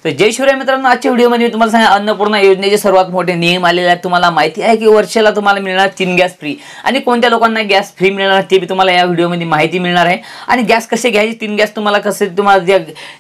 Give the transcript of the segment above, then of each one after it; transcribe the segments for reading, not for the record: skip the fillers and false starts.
तर जय शिवराय मित्रांनो, आजच्या व्हिडिओमध्ये मी तुम्हाला सांगा अन्नपूर्णा योजनेचे सर्वात मोठे नियम आलेले आहेत। तुम्हाला माहिती आहे की वर्षाला तुम्हाला मिळणार 3 गॅस फ्री आणि कोणत्या लोकांना गॅस फ्री मिळणार ते भी तुम्हाला या व्हिडिओमध्ये माहिती मिळणार आहे। आणि गॅस कसे घ्यायचे, 3 गॅस तुम्हाला कसे, तुम्हाला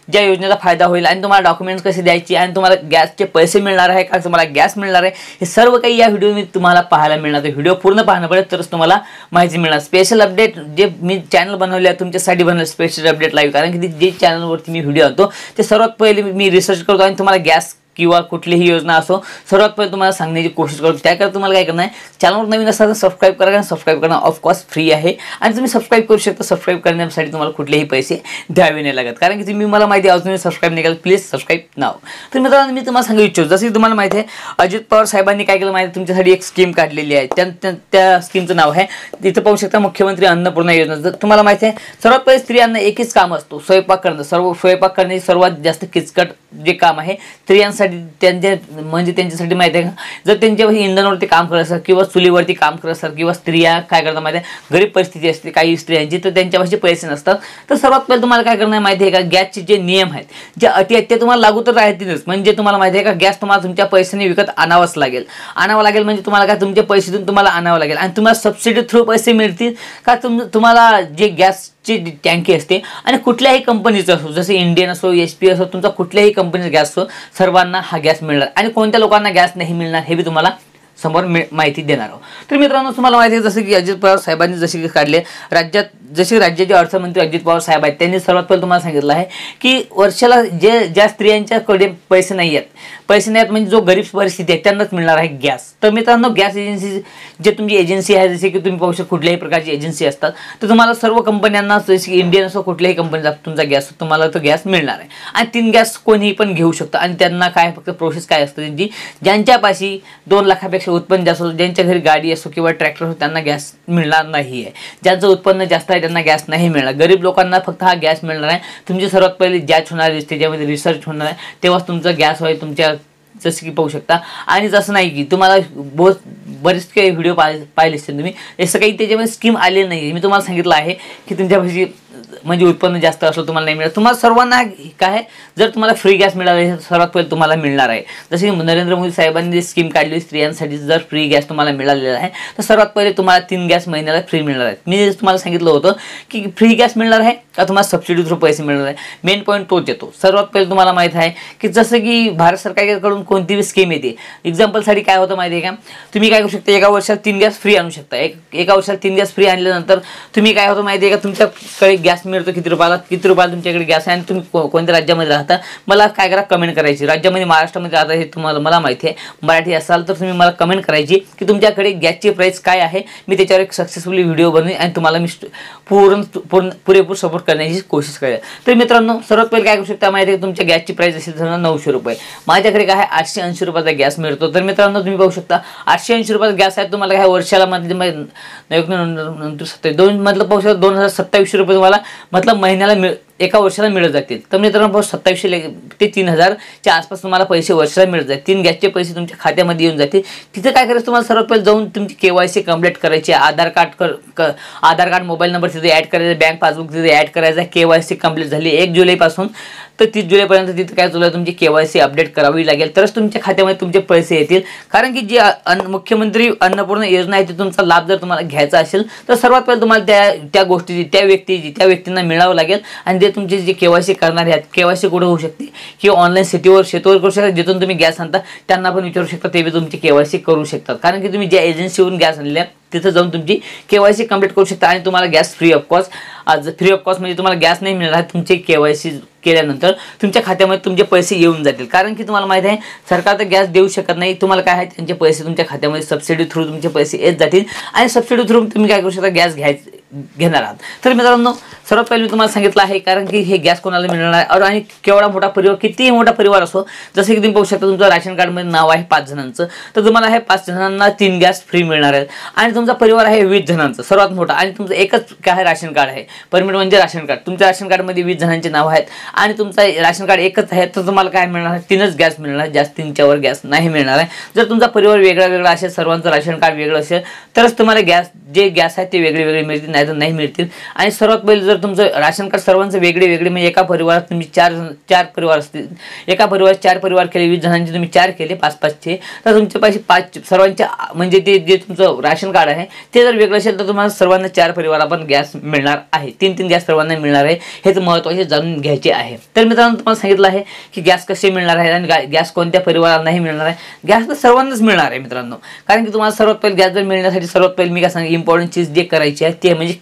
ज्या योजनेचा फायदा होईल आणि तुम्हाला डॉक्युमेंट्स कसे द्यायचे आणि तुम्हाला गॅसचे पैसे मिळणार आहे का, तुम्हाला गॅस मिळणार आहे, हे सर्व काही या व्हिडिओमध्ये तुम्हाला पाहायला मिळणार आहे। व्हिडिओ पूर्ण पाहणं पडेल तरच तुम्हाला माहिती मिळणार। स्पेशल अपडेट जे मी चॅनल बनवले आहे तुमच्यासाठी बनवले स्पेशल अपडेट लाईव्ह, कारण की जे चॅनलवरती मी व्हिडिओ आणतो ते सर्वात पहिले मी रिसर्च करतो आणि तुम्हाला गॅस किंवा कुठलीही योजना असो सर्वात पहिले तुम्हाला सांगण्याची कोशिश करतो। त्याकरता तुम्हाला काय करणार आहे, चॅनलवर नवीन असाल तर सबस्क्राइब करा, कारण सबस्क्राइब करणं ऑफकोर्स फ्री आहे आणि तुम्ही सबस्क्राइब करू शकता। सबस्क्राइब करण्यासाठी तुम्हाला कुठलेही पैसे द्यावे नाही लागत, कारण की तुम्ही मला माहिती आहे तुम्ही सबस्क्राइब नाही केलं, प्लीज सबस्क्राइब नाव। तर मित्रांनो, मी तुम्हाला सांगू इच्छितो, जसं की तुम्हाला माहिती आहे अजित पवार साहेबांनी काय केलं माहिती आहे, तुमच्यासाठी एक स्कीम काढलेली आहे। त्या स्कीमचं नाव आहे, तिथं पाहू शकता मुख्यमंत्री अन्नपूर्णा योजना। जर तुम्हाला माहिती आहे सर्वात पहिले स्त्रियांना एकच काम असतो, स्वयंपाक करणं। स्वयंपाक करणे सर्वात जास्त किचकट जे काम आहे स्त्रियांसाठी, त्यांच्यासाठी माहिती आहे का, जर त्यांच्यापाशी इंधनावरती काम करत असतात किंवा चुलीवरती काम करत असतात किंवा स्त्रिया काय करतात माहिती आहे, गरीब परिस्थिती असते काही स्त्रियांची, तर त्यांच्यापाशी पैसे नसतात, तर सर्वात पहिले तुम्हाला काय करणं माहिती आहे का, गॅसचे जे नियम आहेत, जे अटी आहेत ते तुम्हाला लागू तर राहतीलच। म्हणजे तुम्हाला माहिती आहे का, गॅस तुम्हाला तुमच्या पैशाने विकत आणावं लागेल म्हणजे तुम्हाला काय तुमच्या पैशातून तुम्हाला आणावं लागेल आणि तुम्हाला सबसिडी थ्रू पैसे मिळतील का, तुम्हाला जे गॅसची टँकी असते आणि कुठल्याही कंपनीचं असो, जसे इंडियन असो, HP असो, तुमचा कुठल्याही कंपनीचा गॅस असो, सर्वांना हा गॅस मिळणार आणि कोणत्या लोकांना गॅस नाही मिळणार हे भी तुम्हाला समोर माहिती देणार आहोत। तर मित्रांनो, तुम्हाला माहिती आहे जसं की अजित पवार साहेबांनी जसे काढले राज्यात, जसे राज्याचे अर्थमंत्री अजित पवार साहेब आहेत, त्यांनी सर्वात पहिले तुम्हाला सांगितलं आहे की वर्षाला ज्या स्त्रियांच्याकडे पैसे नाही आहेत म्हणजे जो गरीब परिस्थिती आहे त्यांनाच मिळणार आहे गॅस। तर मित्रांनो, गॅस एजन्सी जे तुमची एजन्सी आहे, जसे की तुम्ही पाहू शकता कुठल्याही प्रकारची एजन्सी असतात, तर तुम्हाला सर्व कंपन्यांना जसे की इंडियन असो कुठल्याही कंपनीचा तुमचा गॅस तुम्हाला तो गॅस मिळणार आहे आणि 3 गॅस कोणीही पण घेऊ शकतं आणि त्यांना काय फक्त प्रोसेस काय असतं त्यांची, ज्यांच्यापाशी 2 लाखापेक्षा उत्पन्न जास्त असो, ज्यांच्या घरी गाडी असो किंवा ट्रॅक्टर असो, त्यांना गॅस मिळणार नाही आहे। ज्यांचं उत्पन्न जास्त आहे त्यांना गॅस नाही मिळणार, गरीब लोकांना फक्त हा गॅस मिळणार आहे। तुमची सर्वात पहिले जॅच होणार दिसते, त्यामध्ये रिसर्च होणार आहे, तेव्हाच तुमचा गॅस होईल तुमच्या, जसं की पाहू शकता। आणि जसं नाही की तुम्हाला बरेच काही व्हिडिओ पाहिले असतील तुम्ही, असं काही त्याच्यामध्ये स्कीम आलेली नाही। मी तुम्हाला सांगितलं आहे की तुमच्यापाशी म्हणजे उत्पन्न जास्त असलं तुम्हाला नाही मिळत, तुम्हाला सर्वांना काय, जर तुम्हाला फ्री गॅस मिळाला सर्वात पहिले तुम्हाला मिळणार आहे। जसे की नरेंद्र मोदी साहेबांनी स्कीम काढली स्त्रियांसाठी, जर फ्री गॅस तुम्हाला मिळालेला आहे तर सर्वात पहिले तुम्हाला 3 गॅस महिन्याला फ्री मिळणार आहे। मी तुम्हाला सांगितलं होतं की फ्री गॅस मिळणार आहे का तुम्हाला सबसिडी थ्रू पैसे मिळणार आहे, मेन पॉईंट तोच येतो। सर्वात पहिले तुम्हाला माहिती आहे की जसं की भारत सरकारकडून कोणतीही स्कीम येते, एक्झाम्पलसाठी काय होतं माहिती आहे का, तुम्ही काय करू शकता, एका वर्षात 3 गॅस फ्री आणू शकता। एका वर्षात 3 गॅस फ्री आणल्यानंतर तुम्ही काय होतं माहिती आहे का, तुमच्याकडे गॅस मिळतो किती रुपयाला तुमच्याकडे गॅस आहे आणि तुम्ही कोणत्या राज्यामध्ये राहता, मला काय करा कमेंट करायची। राज्यामध्ये महाराष्ट्रामध्ये राहता हे मला माहिती आहे, मराठी असाल तर तुम्ही मला कमेंट करायची की तुमच्याकडे गॅसची प्राइस काय आहे, मी त्याच्यावर एक सक्सेसफुली व्हिडिओ बनवेन आणि तुम्हाला मी पुरेपूर सपोर्ट करण्याची कोशिश करेल। तर मित्रांनो, सर्वात पहिले काय करू शकता माहिती आहे, तुमच्या गॅसची प्राइस असेल तर 900 रुपये, माझ्याकडे काय आहे 880 रुपयाचा गॅस मिळतो। तर मित्रांनो, तुम्ही पाहू शकता 880 रुपयाचा गॅस आहे, तुम्हाला काय वर्षाला मध्ये दोन मतलब पाहू शकता 2027 रुपये तुम्हाला मतलब महिन्याला एका वर्षाला मिळत जातील। तर मित्रांनो, 2700 ते 3000च्या आसपास तुम्हाला पैसे वर्षाला मिळत जातील, 3 गॅसचे पैसे तुमच्या खात्यामध्ये येऊन जातील। तिथे काय करायचं, तुम्हाला सर्वात पहिले जाऊन तुमची KYC कंप्लीट करायची, आधार कार्ड मोबाईल नंबर तिथे ॲड करायचा, बँक पासबुक तिथे ॲड करायचा। KYC कंप्लीट झाली 1 जुलैपासून तर 30 जुलैपर्यंत तिथे काय चालू आहे, तुमची KYC अपडेट करावी लागेल, तरच तुमच्या खात्यामध्ये तुमचे पैसे येतील। कारण की जी मुख्यमंत्री अन्नपूर्णा योजना आहे ती तुमचा लाभ जर तुम्हाला घ्यायचा असेल तर सर्वात पहिले तुम्हाला त्या गोष्टीची त्या व्यक्तींना मिळावं लागेल आणि जे तुमचे जे KYC करणारे आहेत, KYC कुठे होऊ शकते किंवा ऑनलाईन शेतीवर करू शकता, जिथून तुम्ही गॅस आणता त्यांना पण विचारू शकता, ते बी तुमची KYC करू शकतात। कारण की तुम्ही ज्या एजन्सीवरून गॅस आणल्या तिथं जाऊन तुमची KYC कंप्लीट करू शकता आणि तुम्हाला गॅस फ्री ऑफ कॉस्ट म्हणजे तुम्हाला गॅस नाही मिळणार आहे, तुमची KYC केल्यानंतर तुमच्या खात्यामध्ये तुमचे पैसे येऊन जातील। कारण की तुम्हाला माहिती आहे सरकार तर गॅस देऊ शकत नाही, तुम्हाला काय आहे त्यांचे पैसे तुमच्या खात्यामध्ये सबसिडी थ्रू तुमचे पैसे येत जातील आणि सबसिडी थ्रू तुम्ही काय करू शकता, गॅस घेणार आहात। तर मित्रांनो, सर्वात पहिले मी तुम्हाला सांगितलं आहे कारण की हे गॅस कोणाला मिळणार आहे आणि केवढा मोठा परिवार, कितीही मोठा परिवार असो, जसं की तुम्ही पाहू शकता तुमचं राशन कार्डमध्ये नाव आहे 5 जणांचं, तर तुम्हाला हे 5 जणांना 3 गॅस फ्री मिळणार आहेत आणि तुमचा परिवार आहे 20 जणांचं सर्वात मोठा आणि तुमचं एकच काय आहे राशन कार्ड आहे, परमिट म्हणजे राशन कार्ड, तुमच्या राशन कार्डमध्ये 20 जणांचे नाव आहेत आणि तुमचा राशन कार्ड एकच आहे, तर तुम्हाला काय मिळणार आहे, 3च गॅस मिळणार, जास्त 3च्या वर गॅस नाही मिळणार आहे। जर तुमचा परिवार वेगळा असेल, सर्वांचं राशन कार्ड वेगळं असेल तरच तुम्हाला गॅस आहे ते वेगळे मिळतील, सहायता नाही मिळतील। आणि सर्वात पहिले जर तुमचं राशन कार्ड सर्वांचं वेगळे वेगळे म्हणजे एका परिवारात तुम्ही चार परिवार असतील, एका परिवारात 4 परिवार केले, 20 जणांचे तुम्ही 4 केले 5-5चे, तर तुमचे पैसे 5 सर्वांच्या म्हणजे ते जे तुमचं राशन कार्ड आहे ते जर वेगळं असेल तर तुम्हाला सर्वांना 4 परिवाराला पण गॅस मिळणार आहे, 3-3 गॅस सर्वांना मिळणार आहे। हे तर महत्त्वाचे जाणून घ्यायचे आहे। तर मित्रांनो तुम्हाला सांगितलं आहे की गॅस कसे मिळणार आहे आणि गॅस कोणत्या परिवाराला नाही मिळणार आहे। गॅस तर सर्वांनाच मिळणार आहे मित्रांनो, कारण की तुम्हाला सर्वात पहिले गॅस जर मिळण्यासाठी सर्वात पहिले मी काय सांगेन इम्पॉर्टंट चीज जे करायची आहे ते म्हणजे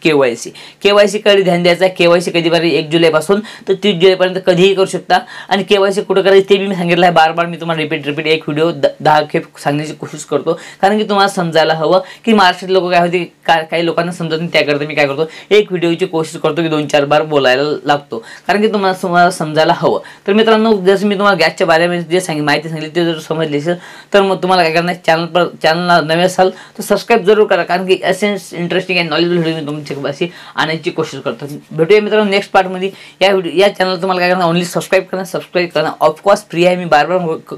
केवायसी कडे ध्यान द्यायचं आहे। केवायसी कधी पर्यंत 1 जुलैपासून तर 30 जुलैपर्यंत कधीही करू शकता। आणि केवायसी कुठं करायचं ते मी सांगितलं आहे, बार मी तुम्हाला रिपीट एक व्हिडिओ 10 खेप सांगण्याची कोशिश करतो, कारण की तुम्हाला समजायला हवं की महाराष्ट्रात लोक काय होते, काही लोकांना समजत नाही, त्याकरता मी काय करतो एक व्हिडिओची कोशिश करतो की 2-4 बार बोलायला लागतो, कारण की तुम्हाला समजायला हवं। तर मित्रांनो जसं मी तुम्हाला गॅसच्या बारेमध्ये जे माहिती सांगितली ते जर समजली असेल तर मग तुम्हाला काय करणार, चॅनलला नवे असाल तर सबस्क्राईब जरूर करा, कारण की असे इंटरेस्टिंग आणि नॉलेजेबल व्हिडिओ मी तुमच्यापाशी आणण्याची कोशिश करतो। भेटूया मित्रांनो नेक्स्ट पार्टमध्ये। या चॅनलला तुम्हाला काय करणार, ओनली सबस्क्राईब करा, ऑफकोर्स फ्री आहे। मी बार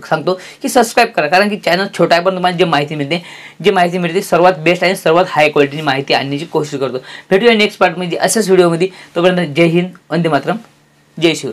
सांगतो की सबस्क्राईब करा, कारण की चॅनल छोटा आहे पण तुम्हाला जे माहिती मिळते सर्वात बेस्ट आणि सर्वात हाय क्वालिटीची माहिती आणण्याची कोशिश करतो। भेटूया नेक्स्ट पार्टमध्ये अशाच व्हिडिओमध्ये। तोपर्यंत जय हिंद, वंदे मातरम, जय शिवराय।